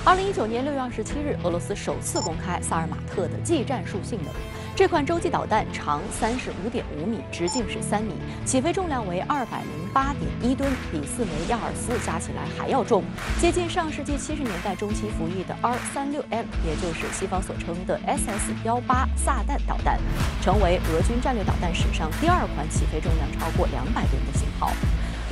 2019年6月27日，俄罗斯首次公开萨尔马特的技战术性能。这款洲际导弹长35.5米，直径是3米，起飞重量为208.1吨，比4枚亚尔斯加起来还要重，接近上世纪70年代中期服役的 R-36M， 也就是西方所称的 SS-18萨旦导弹，成为俄军战略导弹史上第2款起飞重量超过200吨的型号。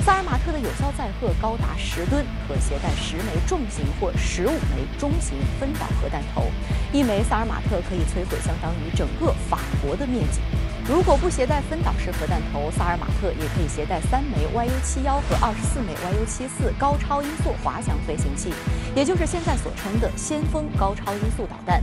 萨尔马特的有效载荷高达10吨，可携带10枚重型或15枚中型分导核弹头。1枚萨尔马特可以摧毁相当于整个法国的面积。如果不携带分导式核弹头，萨尔马特也可以携带3枚 YU-71和24枚 YU-74高超音速滑翔飞行器，也就是现在所称的先锋高超音速导弹。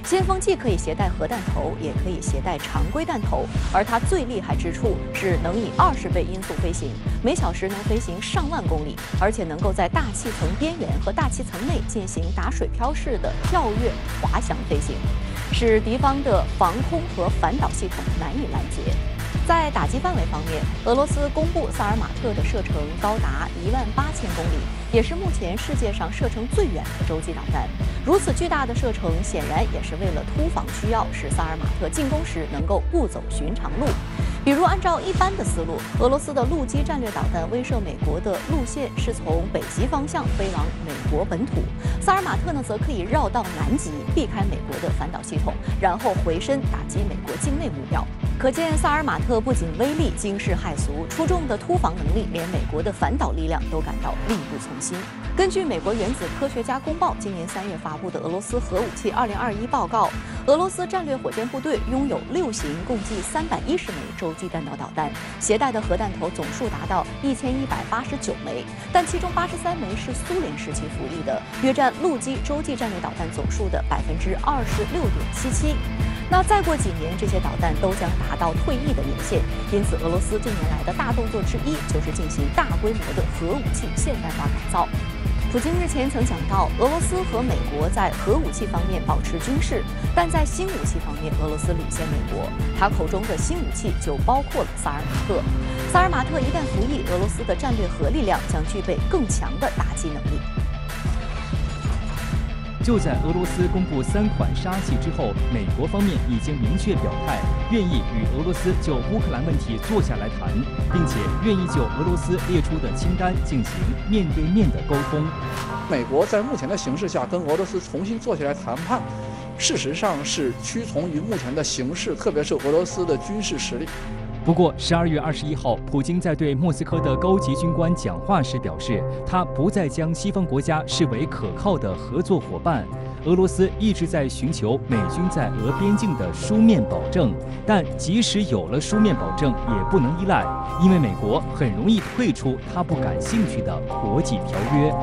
先锋既可以携带核弹头，也可以携带常规弹头，而它最厉害之处是能以20倍音速飞行，每小时能飞行上万公里，而且能够在大气层边缘和大气层内进行打水漂式的跳跃滑翔飞行，使敌方的防空和反导系统难以拦截。在打击范围方面，俄罗斯公布萨尔马特的射程高达18000公里，也是目前世界上射程最远的洲际导弹。如此巨大的射程，显然也是为了突防需要，使萨尔马特进攻时能够不走寻常路。比如，按照一般的思路，俄罗斯的陆基战略导弹威慑美国的路线是从北极方向飞往美国本土，萨尔马特呢则可以绕到南极，避开美国的反导系统，然后回身打击美国境内目标。可见，萨尔马特不仅威力惊世骇俗，出众的突防能力连美国的反导力量都感到力不从心。根据美国原子科学家公报今年3月发布的俄罗斯核武器2021报告，俄罗斯战略火箭部队拥有6型共计310枚洲际弹道导弹，携带的核弹头总数达到1189枚，但其中83枚是苏联时期服役的，约占陆基洲际战略导弹总数的26.77%。那再过几年，这些导弹都将达到退役的年限，因此俄罗斯近年来的大动作之一就是进行大规模的核武器现代化改造。普京日前曾讲到，俄罗斯和美国在核武器方面保持均势，但在新武器方面，俄罗斯领先美国。他口中的新武器就包括了萨尔马特。萨尔马特一旦服役，俄罗斯的战略核力量将具备更强的打击能力。就在俄罗斯公布3款杀器之后，美国方面已经明确表态，愿意与俄罗斯就乌克兰问题坐下来谈，并且愿意就俄罗斯列出的清单进行面对面的沟通。美国在目前的形势下跟俄罗斯重新坐下来谈判，事实上是屈从于目前的形势，特别是俄罗斯的军事实力。不过，12月21号，普京在对莫斯科的高级军官讲话时表示，他不再将西方国家视为可靠的合作伙伴。俄罗斯一直在寻求美军在俄边境的书面保证，但即使有了书面保证，也不能依赖，因为美国很容易退出他不感兴趣的国际条约。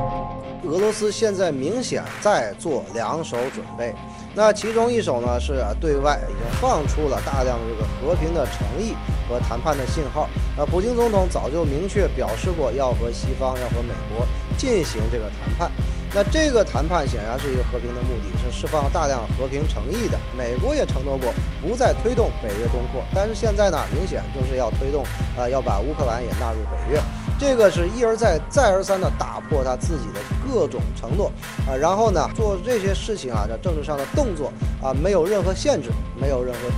俄罗斯现在明显在做2手准备，那其中一手呢是对外已经放出了大量的这个和平的诚意和谈判的信号。普京总统早就明确表示过要和西方、要和美国进行这个谈判。那这个谈判显然是一个和平的目的，是释放大量和平诚意的。美国也承诺过不再推动北约东扩，但是现在呢，明显就是要推动，要把乌克兰也纳入北约。这个是一而再、再而三的打破他自己的各种承诺，然后呢，做这些事情这政治上的动作没有任何限制，没有任何